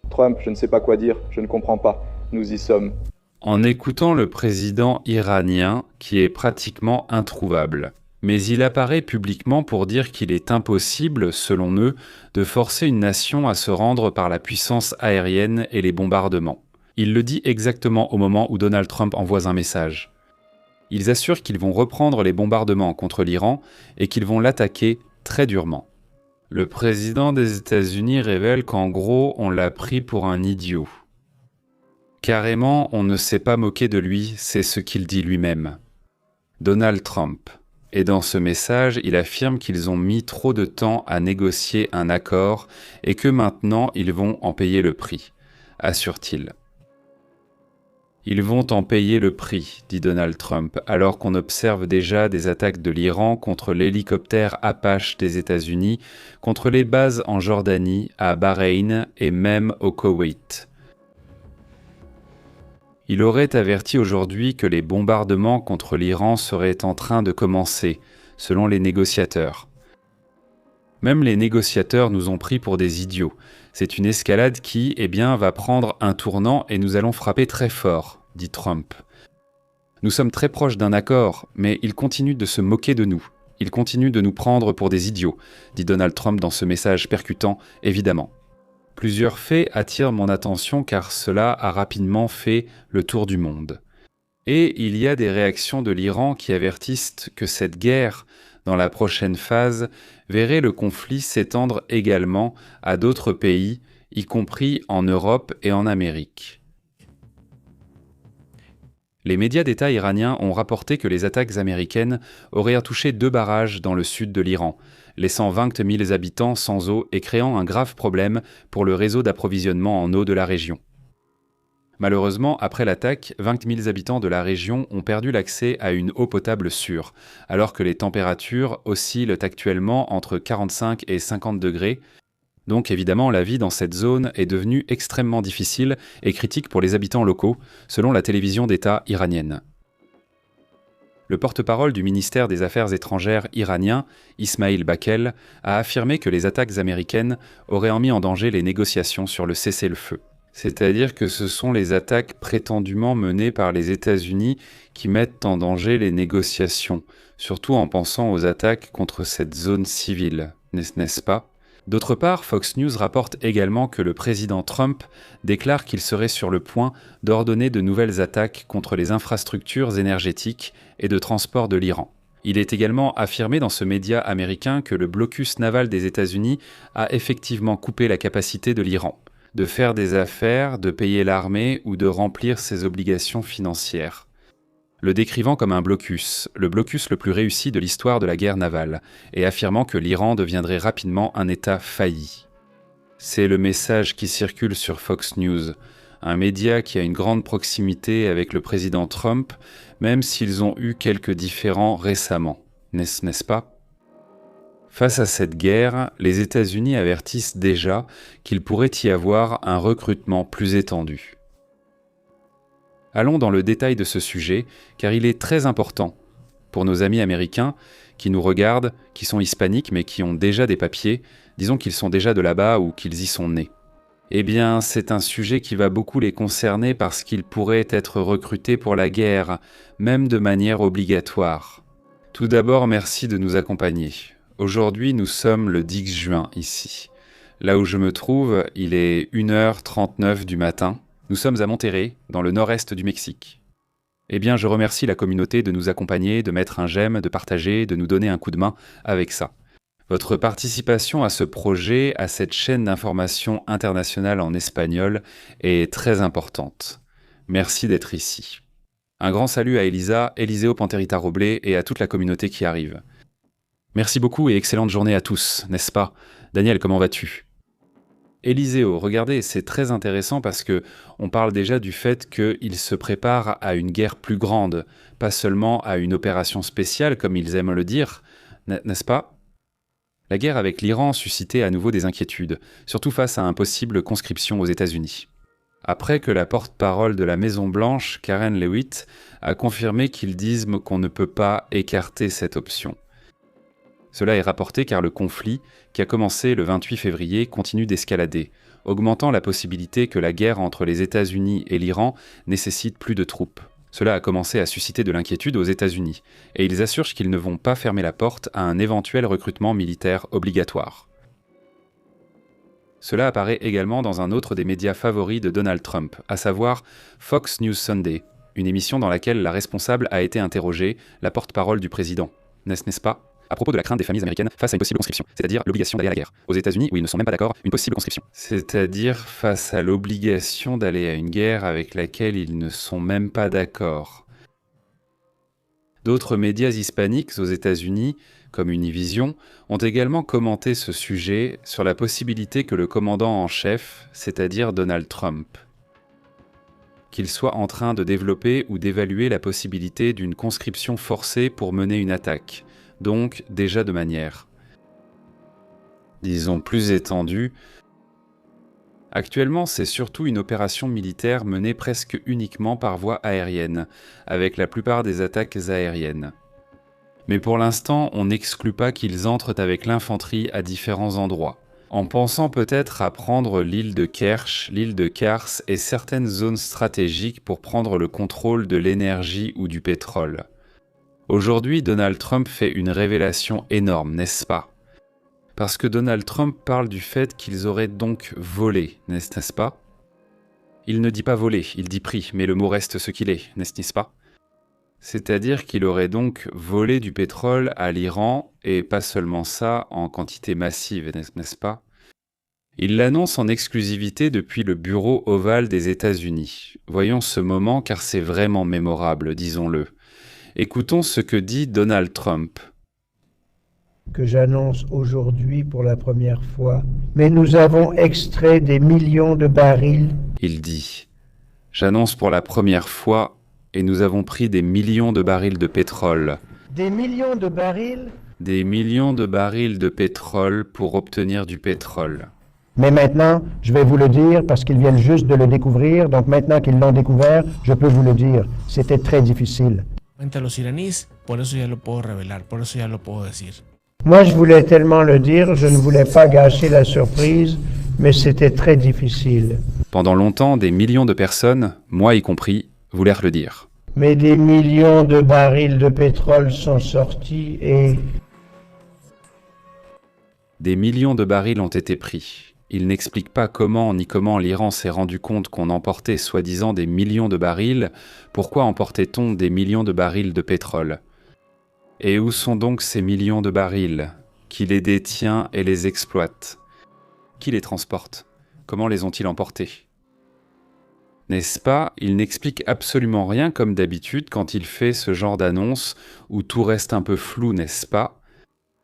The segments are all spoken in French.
Trump, je ne sais pas quoi dire, je ne comprends pas. Nous y sommes. En écoutant le président iranien, qui est pratiquement introuvable. Mais il apparaît publiquement pour dire qu'il est impossible, selon eux, de forcer une nation à se rendre par la puissance aérienne et les bombardements. Il le dit exactement au moment où Donald Trump envoie un message. Ils assurent qu'ils vont reprendre les bombardements contre l'Iran et qu'ils vont l'attaquer très durement. Le président des États-Unis révèle qu'en gros, on l'a pris pour un idiot. Carrément, on ne s'est pas moqué de lui, c'est ce qu'il dit lui-même. Donald Trump. Et dans ce message, il affirme qu'ils ont mis trop de temps à négocier un accord et que maintenant, ils vont en payer le prix, assure-t-il. Ils vont en payer le prix, dit Donald Trump, alors qu'on observe déjà des attaques de l'Iran contre l'hélicoptère Apache des États-Unis, contre les bases en Jordanie, à Bahreïn et même au Koweït. Il aurait averti aujourd'hui que les bombardements contre l'Iran seraient en train de commencer, selon les négociateurs. Même les négociateurs nous ont pris pour des idiots. C'est une escalade qui, va prendre un tournant et nous allons frapper très fort, dit Trump. Nous sommes très proches d'un accord, mais ils continuent de se moquer de nous. Ils continuent de nous prendre pour des idiots, dit Donald Trump dans ce message percutant, évidemment. Plusieurs faits attirent mon attention car cela a rapidement fait le tour du monde. Et il y a des réactions de l'Iran qui avertissent que cette guerre, dans la prochaine phase, verrait le conflit s'étendre également à d'autres pays, y compris en Europe et en Amérique. Les médias d'État iraniens ont rapporté que les attaques américaines auraient touché 2 barrages dans le sud de l'Iran, laissant 20 000 habitants sans eau et créant un grave problème pour le réseau d'approvisionnement en eau de la région. Malheureusement, après l'attaque, 20 000 habitants de la région ont perdu l'accès à une eau potable sûre, alors que les températures oscillent actuellement entre 45 et 50 degrés. Donc évidemment, la vie dans cette zone est devenue extrêmement difficile et critique pour les habitants locaux, selon la télévision d'État iranienne. Le porte-parole du ministère des Affaires étrangères iranien, Ismail Bakel, a affirmé que les attaques américaines auraient mis en danger les négociations sur le cessez-le-feu. C'est-à-dire que ce sont les attaques prétendument menées par les États-Unis qui mettent en danger les négociations, surtout en pensant aux attaques contre cette zone civile, n'est-ce pas ? D'autre part, Fox News rapporte également que le président Trump déclare qu'il serait sur le point d'ordonner de nouvelles attaques contre les infrastructures énergétiques et de transport de l'Iran. Il est également affirmé dans ce média américain que le blocus naval des États-Unis a effectivement coupé la capacité de l'Iran de faire des affaires, de payer l'armée ou de remplir ses obligations financières. Le décrivant comme un blocus, le blocus le plus réussi de l'histoire de la guerre navale, et affirmant que l'Iran deviendrait rapidement un État failli. C'est le message qui circule sur Fox News, un média qui a une grande proximité avec le président Trump, même s'ils ont eu quelques différends récemment, n'est-ce pas ? Face à cette guerre, les États-Unis avertissent déjà qu'il pourrait y avoir un recrutement plus étendu. Allons dans le détail de ce sujet, car il est très important pour nos amis américains qui nous regardent, qui sont hispaniques mais qui ont déjà des papiers, disons qu'ils sont déjà de là-bas ou qu'ils y sont nés. Eh bien, c'est un sujet qui va beaucoup les concerner parce qu'ils pourraient être recrutés pour la guerre, même de manière obligatoire. Tout d'abord, merci de nous accompagner. Aujourd'hui, nous sommes le 10 juin ici. Là où je me trouve, il est 1h39 du matin. Nous sommes à Monterrey, dans le nord-est du Mexique. Eh bien, je remercie la communauté de nous accompagner, de mettre un j'aime, de partager, de nous donner un coup de main avec ça. Votre participation à ce projet, à cette chaîne d'information internationale en espagnol, est très importante. Merci d'être ici. Un grand salut à Elisa, Eliseo Panterita Roblé et à toute la communauté qui arrive. Merci beaucoup et excellente journée à tous, n'est-ce pas ? Daniel, comment vas-tu ? Eliseo, regardez, c'est très intéressant parce que on parle déjà du fait qu'il se prépare à une guerre plus grande, pas seulement à une opération spéciale comme ils aiment le dire, n'est-ce pas ? La guerre avec l'Iran suscitait à nouveau des inquiétudes, surtout face à une possible conscription aux États-Unis. Après que la porte-parole de la Maison-Blanche, Karen Leavitt, a confirmé qu'ils disent qu'on ne peut pas écarter cette option. Cela est rapporté car le conflit, qui a commencé le 28 février, continue d'escalader, augmentant la possibilité que la guerre entre les États-Unis et l'Iran nécessite plus de troupes. Cela a commencé à susciter de l'inquiétude aux États-Unis, et ils assurent qu'ils ne vont pas fermer la porte à un éventuel recrutement militaire obligatoire. Cela apparaît également dans un autre des médias favoris de Donald Trump, à savoir Fox News Sunday, une émission dans laquelle la responsable a été interrogée, la porte-parole du président. N'est-ce pas ? À propos de la crainte des familles américaines face à une possible conscription, c'est-à-dire l'obligation d'aller à la guerre. Aux États-Unis, où ils ne sont même pas d'accord, une possible conscription. C'est-à-dire face à l'obligation d'aller à une guerre avec laquelle ils ne sont même pas d'accord. D'autres médias hispaniques aux États-Unis, comme Univision, ont également commenté ce sujet sur la possibilité que le commandant en chef, c'est-à-dire Donald Trump, qu'il soit en train de développer ou d'évaluer la possibilité d'une conscription forcée pour mener une attaque. Donc déjà de manière, disons, plus étendue. Actuellement, c'est surtout une opération militaire menée presque uniquement par voie aérienne, avec la plupart des attaques aériennes. Mais pour l'instant, on n'exclut pas qu'ils entrent avec l'infanterie à différents endroits, en pensant peut-être à prendre l'île de Kerch, l'île de Kars et certaines zones stratégiques pour prendre le contrôle de l'énergie ou du pétrole. Aujourd'hui, Donald Trump fait une révélation énorme, n'est-ce pas ? Parce que Donald Trump parle du fait qu'ils auraient donc volé, n'est-ce pas ? Il ne dit pas voler, il dit pris, mais le mot reste ce qu'il est, n'est-ce pas ? C'est-à-dire qu'il aurait donc volé du pétrole à l'Iran, et pas seulement ça, en quantité massive, n'est-ce pas ? Il l'annonce en exclusivité depuis le bureau ovale des États-Unis. Voyons ce moment car c'est vraiment mémorable, disons-le. Écoutons ce que dit Donald Trump. Que j'annonce aujourd'hui pour la première fois, mais nous avons extrait des millions de barils. Il dit « J'annonce pour la première fois et nous avons pris des millions de barils de pétrole. » Des millions de barils ? Des millions de barils de pétrole pour obtenir du pétrole. Mais maintenant, je vais vous le dire parce qu'ils viennent juste de le découvrir, donc maintenant qu'ils l'ont découvert, je peux vous le dire. C'était très difficile. A los iraníes, por eso ya lo puedo revelar, por eso ya lo puedo decir. Moi, je voulais tellement le dire, je ne voulais pas gâcher la surprise, mais c'était très difficile. Pendant longtemps, des millions de personnes, moi y compris, voulèrent le dire. Mais des millions de barils de pétrole sont sortis et... Des millions de barils ont été pris. Il n'explique pas comment ni comment l'Iran s'est rendu compte qu'on emportait soi-disant des millions de barils. Pourquoi emportait-on des millions de barils de pétrole ? Et où sont donc ces millions de barils ? Qui les détient et les exploite ? Qui les transporte ? Comment les ont-ils emportés ? N'est-ce pas ? Il n'explique absolument rien comme d'habitude quand il fait ce genre d'annonce où tout reste un peu flou, n'est-ce pas ?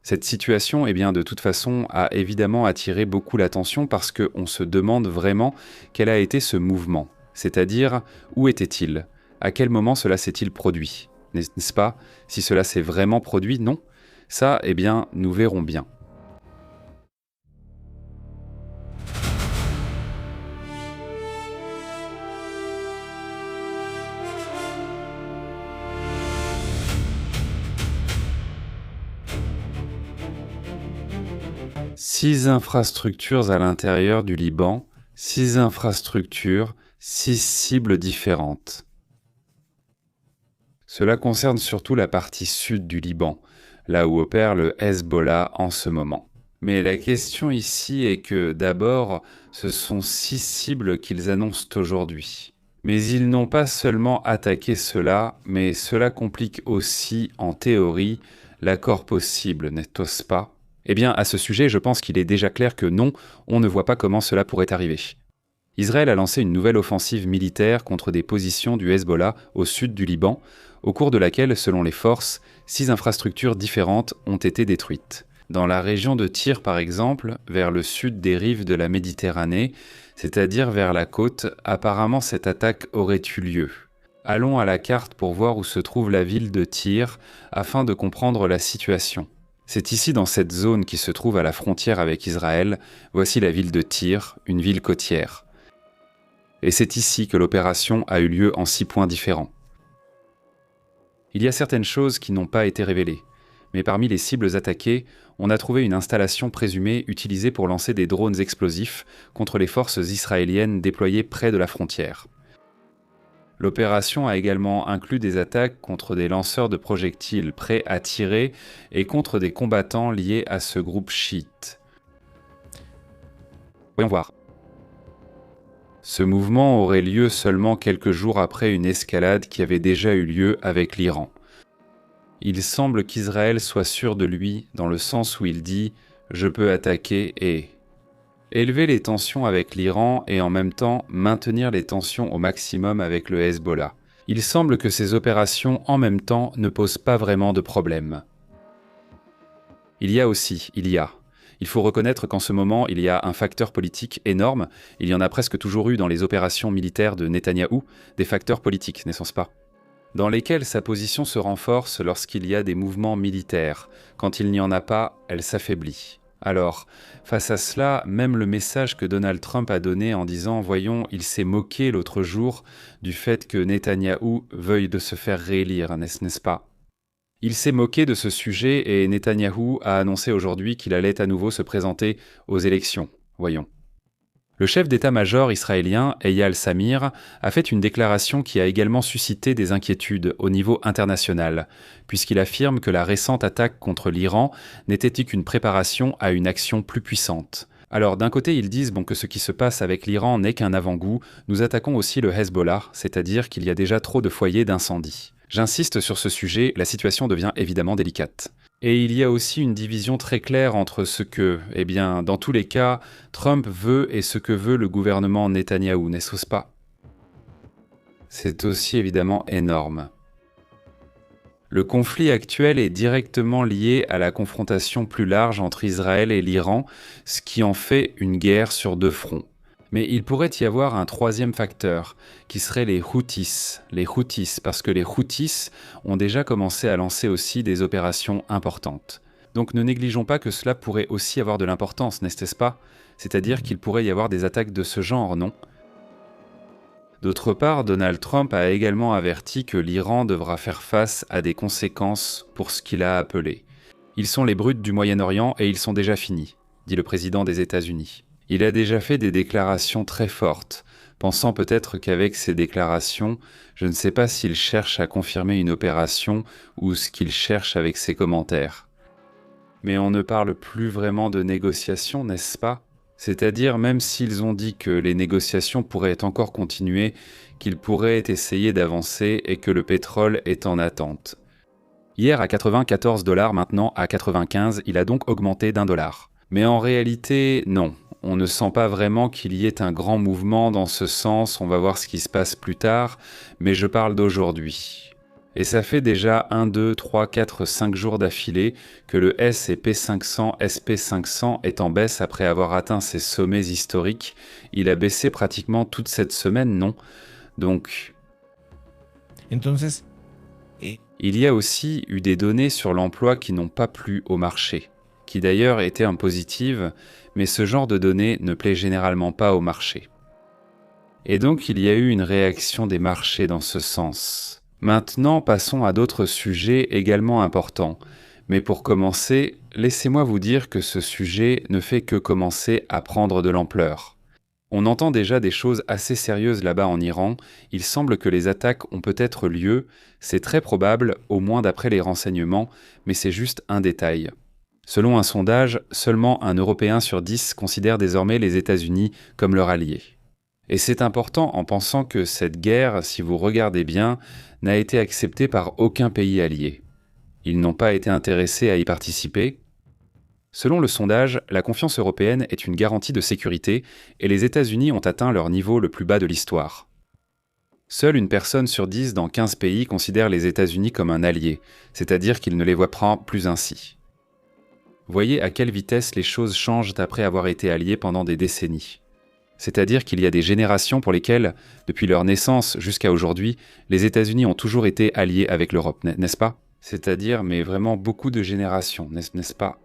Cette situation, eh bien, de toute façon, a évidemment attiré beaucoup l'attention parce qu'on se demande vraiment quel a été ce mouvement. C'est-à-dire, où était-il ? À quel moment cela s'est-il produit ? N'est-ce pas ? Si cela s'est vraiment produit, non ? Ça, eh bien, nous verrons bien. Six infrastructures à l'intérieur du Liban, 6 infrastructures, 6 cibles différentes. Cela concerne surtout la partie sud du Liban, là où opère le Hezbollah en ce moment. Mais la question ici est que, d'abord, ce sont 6 cibles qu'ils annoncent aujourd'hui. Mais ils n'ont pas seulement attaqué cela, mais cela complique aussi, en théorie, l'accord possible, n'est-ce pas ? Eh bien, à ce sujet, je pense qu'il est déjà clair que non, on ne voit pas comment cela pourrait arriver. Israël a lancé une nouvelle offensive militaire contre des positions du Hezbollah au sud du Liban, au cours de laquelle, selon les forces, 6 infrastructures différentes ont été détruites. Dans la région de Tyr, par exemple, vers le sud des rives de la Méditerranée, c'est-à-dire vers la côte, apparemment cette attaque aurait eu lieu. Allons à la carte pour voir où se trouve la ville de Tyr, afin de comprendre la situation. C'est ici, dans cette zone qui se trouve à la frontière avec Israël, voici la ville de Tyr, une ville côtière. Et c'est ici que l'opération a eu lieu en 6 points différents. Il y a certaines choses qui n'ont pas été révélées, Mais parmi les cibles attaquées, on a trouvé une installation présumée utilisée pour lancer des drones explosifs contre les forces israéliennes déployées près de la frontière. L'opération a également inclus des attaques contre des lanceurs de projectiles prêts à tirer et contre des combattants liés à ce groupe chiite. Voyons voir. Ce mouvement aurait lieu seulement quelques jours après une escalade qui avait déjà eu lieu avec l'Iran. Il semble qu'Israël soit sûr de lui dans le sens où il dit « je peux attaquer et… » élever les tensions avec l'Iran et en même temps maintenir les tensions au maximum avec le Hezbollah. Il semble que ces opérations en même temps ne posent pas vraiment de problème. Il faut reconnaître qu'en ce moment, il y a un facteur politique énorme. Il y en a presque toujours eu dans les opérations militaires de Netanyahou, des facteurs politiques, n'est-ce pas ? Dans lesquels sa position se renforce lorsqu'il y a des mouvements militaires. Quand il n'y en a pas, elle s'affaiblit. Alors, face à cela, même le message que Donald Trump a donné en disant « Voyons, il s'est moqué l'autre jour du fait que Netanyahou veuille de se faire réélire, n'est-ce pas ?» Il s'est moqué de ce sujet et Netanyahou a annoncé aujourd'hui qu'il allait à nouveau se présenter aux élections. Voyons. Le chef d'état-major israélien, Eyal Samir, a fait une déclaration qui a également suscité des inquiétudes au niveau international, puisqu'il affirme que la récente attaque contre l'Iran n'était qu'une préparation à une action plus puissante. Alors d'un côté ils disent que ce qui se passe avec l'Iran n'est qu'un avant-goût, nous attaquons aussi le Hezbollah, c'est-à-dire qu'il y a déjà trop de foyers d'incendie. J'insiste sur ce sujet, la situation devient évidemment délicate. Et il y a aussi une division très claire entre ce que, dans tous les cas, Trump veut et ce que veut le gouvernement Netanyahou, n'est-ce pas ? C'est aussi évidemment énorme. Le conflit actuel est directement lié à la confrontation plus large entre Israël et l'Iran, ce qui en fait une guerre sur deux fronts. Mais il pourrait y avoir un troisième facteur, qui serait les Houthis. Les Houthis, parce que les Houthis ont déjà commencé à lancer aussi des opérations importantes. Donc ne négligeons pas que cela pourrait aussi avoir de l'importance, n'est-ce pas ? C'est-à-dire qu'il pourrait y avoir des attaques de ce genre, non ? D'autre part, Donald Trump a également averti que l'Iran devra faire face à des conséquences pour ce qu'il a appelé. Ils sont les brutes du Moyen-Orient et ils sont déjà finis, dit le président des États-Unis. Il a déjà fait des déclarations très fortes, pensant peut-être qu'avec ces déclarations, je ne sais pas s'il cherche à confirmer une opération ou ce qu'il cherche avec ses commentaires. Mais on ne parle plus vraiment de négociations, n'est-ce pas ? C'est-à-dire, même s'ils ont dit que les négociations pourraient encore continuer, qu'ils pourraient essayer d'avancer et que le pétrole est en attente. Hier à 94 $, maintenant à 95, il a donc augmenté d'$1. Mais en réalité, non. On ne sent pas vraiment qu'il y ait un grand mouvement dans ce sens, on va voir ce qui se passe plus tard, mais je parle d'aujourd'hui. Et ça fait déjà 1, 2, 3, 4, 5 jours d'affilée que le S&P 500, SP500 est en baisse après avoir atteint ses sommets historiques. Il a baissé pratiquement toute cette semaine, non ? Donc, Entonces, il y a aussi eu des données sur l'emploi qui n'ont pas plu au marché, qui d'ailleurs étaient positives, mais ce genre de données ne plaît généralement pas au marché. Et donc il y a eu une réaction des marchés dans ce sens. Maintenant, passons à d'autres sujets également importants. Mais pour commencer, laissez-moi vous dire que ce sujet ne fait que commencer à prendre de l'ampleur. On entend déjà des choses assez sérieuses là-bas en Iran. Il semble que les attaques ont peut-être lieu. C'est très probable, au moins d'après les renseignements, mais c'est juste un détail. Selon un sondage, seulement un Européen sur 10 considère désormais les États-Unis comme leur allié. Et c'est important en pensant que cette guerre, si vous regardez bien, n'a été acceptée par aucun pays allié. Ils n'ont pas été intéressés à y participer. Selon le sondage, la confiance européenne est une garantie de sécurité et les États-Unis ont atteint leur niveau le plus bas de l'histoire. Seule une personne sur 10 dans 15 pays considère les États-Unis comme un allié, c'est-à-dire qu'ils ne les voient plus ainsi. Voyez à quelle vitesse les choses changent après avoir été alliés pendant des décennies. C'est-à-dire qu'il y a des générations pour lesquelles, depuis leur naissance jusqu'à aujourd'hui, les États-Unis ont toujours été alliés avec l'Europe, n'est-ce pas ? C'est-à-dire, mais vraiment beaucoup de générations, n'est-ce pas ?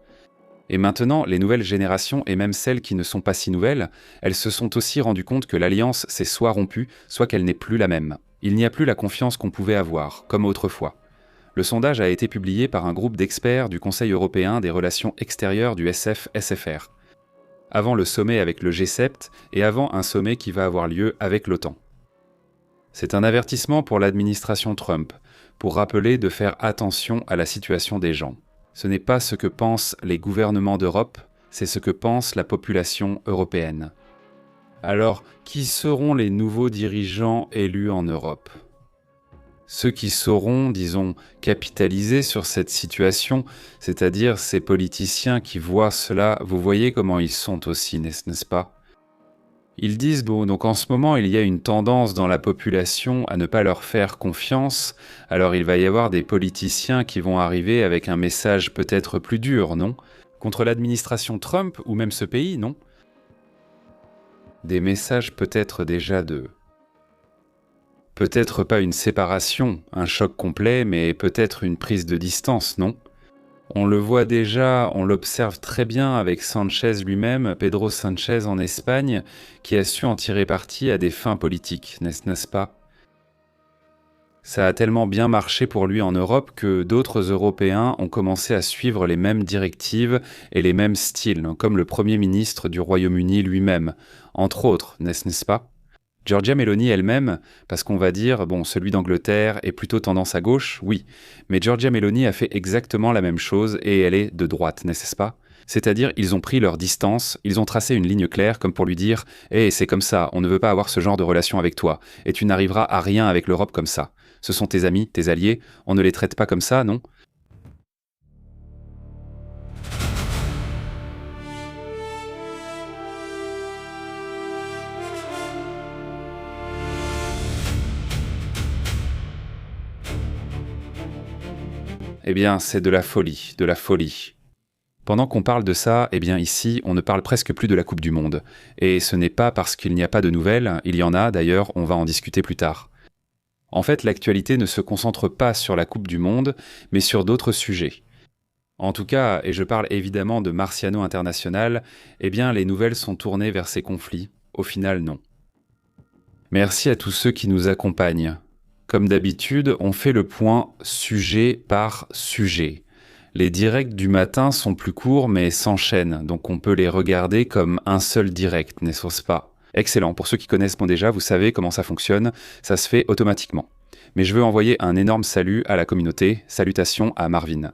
Et maintenant, les nouvelles générations, et même celles qui ne sont pas si nouvelles, elles se sont aussi rendues compte que l'alliance s'est soit rompue, soit qu'elle n'est plus la même. Il n'y a plus la confiance qu'on pouvait avoir, comme autrefois. Le sondage a été publié par un groupe d'experts du Conseil européen des relations extérieures du SF-SFR, avant le sommet avec le G7 et avant un sommet qui va avoir lieu avec l'OTAN. C'est un avertissement pour l'administration Trump, pour rappeler de faire attention à la situation des gens. Ce n'est pas ce que pensent les gouvernements d'Europe, c'est ce que pense la population européenne. Alors, qui seront les nouveaux dirigeants élus en Europe ? Ceux qui sauront, disons, capitaliser sur cette situation, c'est-à-dire ces politiciens qui voient cela, vous voyez comment ils sont aussi, n'est-ce pas ? Ils disent, bon, donc en ce moment, il y a une tendance dans la population à ne pas leur faire confiance, alors il va y avoir des politiciens qui vont arriver avec un message peut-être plus dur, non ? Contre l'administration Trump, ou même ce pays, non ? Des messages peut-être déjà peut-être pas une séparation, un choc complet, mais peut-être une prise de distance, non ? On le voit déjà, on l'observe très bien avec Sanchez lui-même, Pedro Sanchez en Espagne, qui a su en tirer parti à des fins politiques, n'est-ce pas ? Ça a tellement bien marché pour lui en Europe que d'autres Européens ont commencé à suivre les mêmes directives et les mêmes styles, comme le Premier ministre du Royaume-Uni lui-même, entre autres, n'est-ce pas ? Giorgia Meloni elle-même, parce qu'on va dire, bon, celui d'Angleterre est plutôt tendance à gauche, oui, mais Giorgia Meloni a fait exactement la même chose et elle est de droite, n'est-ce pas ? C'est-à-dire, ils ont pris leur distance, ils ont tracé une ligne claire comme pour lui dire « Hé, c'est comme ça, on ne veut pas avoir ce genre de relation avec toi, et tu n'arriveras à rien avec l'Europe comme ça. Ce sont tes amis, tes alliés, on ne les traite pas comme ça, non ?» Eh bien, c'est de la folie, de la folie. Pendant qu'on parle de ça, eh bien ici, on ne parle presque plus de la Coupe du Monde. Et ce n'est pas parce qu'il n'y a pas de nouvelles, il y en a, d'ailleurs, on va en discuter plus tard. En fait, l'actualité ne se concentre pas sur la Coupe du Monde, mais sur d'autres sujets. En tout cas, et je parle évidemment de Marciano International, eh bien les nouvelles sont tournées vers ces conflits. Au final, non. Merci à tous ceux qui nous accompagnent. Comme d'habitude, on fait le point sujet par sujet. Les directs du matin sont plus courts mais s'enchaînent, donc on peut les regarder comme un seul direct, n'est-ce pas ? Excellent, pour ceux qui connaissent moi déjà, vous savez comment ça fonctionne, ça se fait automatiquement. Mais je veux envoyer un énorme salut à la communauté, salutations à Marvin.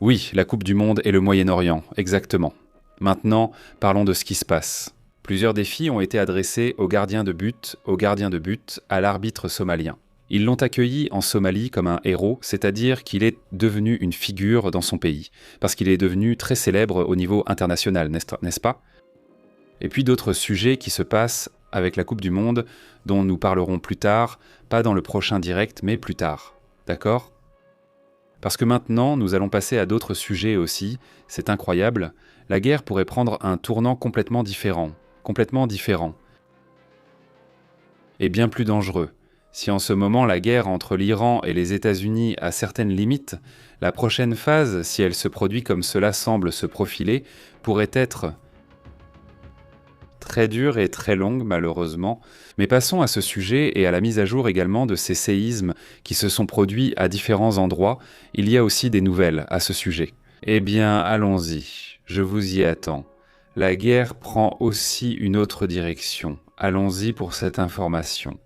Oui, la Coupe du Monde et le Moyen-Orient, exactement. Maintenant, parlons de ce qui se passe. Plusieurs défis ont été adressés aux gardiens de but, à l'arbitre somalien. Ils l'ont accueilli en Somalie comme un héros, c'est-à-dire qu'il est devenu une figure dans son pays, parce qu'il est devenu très célèbre au niveau international, n'est-ce pas ? Et puis d'autres sujets qui se passent avec la Coupe du Monde, dont nous parlerons plus tard, pas dans le prochain direct, mais plus tard. D'accord ? Parce que maintenant, nous allons passer à d'autres sujets aussi, c'est incroyable, la guerre pourrait prendre un tournant complètement différent, et bien plus dangereux. Si en ce moment la guerre entre l'Iran et les États-Unis a certaines limites, la prochaine phase, si elle se produit comme cela semble se profiler, pourrait être très dure et très longue malheureusement. Mais passons à ce sujet et à la mise à jour également de ces séismes qui se sont produits à différents endroits. Il y a aussi des nouvelles à ce sujet. Eh bien, allons-y, je vous y attends. La guerre prend aussi une autre direction. Allons-y pour cette information.